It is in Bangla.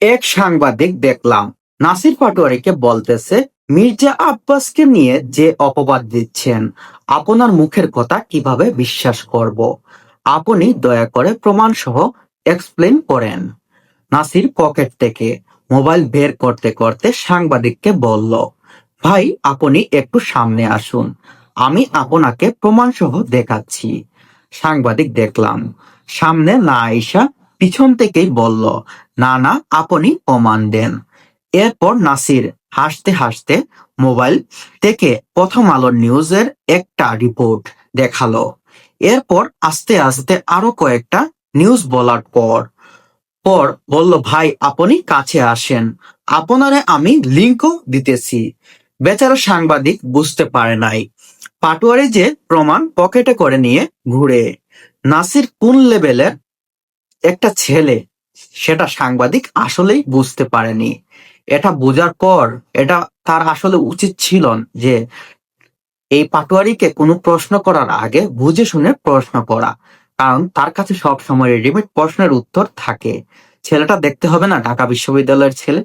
এক সাংবাদিক দেখলাম নাসির পাটোয়ারিকে বলতেছে মির্জা আব্বাসকে নিয়ে যে অপবাদ দিচ্ছেন আপনার মুখের কথা কিভাবে বিশ্বাস করব। আপনি দয়া করে প্রমাণ সহ এক্সপ্লেন করেন। নাসির পকেট থেকে মোবাইল বের করতে করতে সাংবাদিককে বলল, ভাই আপনি একটু সামনে আসুন, আমি আপনাকে প্রমাণ সহ দেখাচ্ছি। সাংবাদিক দেখলাম সামনে না আইসা পিছন থেকেই বলল, না না আপনি প্রমাণ দেন। এরপর নাসির হাসতে হাসতে মোবাইল থেকে প্রথম আলো নিউজের একটা রিপোর্ট দেখালো। এরপর আস্তে আস্তে আরো কয়েকটা নিউজ বলার পর পর বলল, ভাই আপনি কাছে আসেন, আপনারে আমি লিংকও দিতেছি। বেচারা সাংবাদিক বুঝতে পারে নাই পাটোয়ারি যে প্রমাণ পকেটে করে নিয়ে ঘুরে। নাসির কোন লেভেলের একটা ছেলে সেটা সাংবাদিক আসলেই বুঝতে পারেনি। এটা বোঝার পর এটা তার আসলে উচিত ছিল যে এই পাটোয়ারিকে কোনো প্রশ্ন করার আগে বুঝে শুনে প্রশ্ন করা, কারণ তার কাছে সব সময় রেডিমেড প্রশ্নের উত্তর থাকে। ছেলেটা দেখতে হবে না ঢাকা বিশ্ববিদ্যালয়ের ছেলে।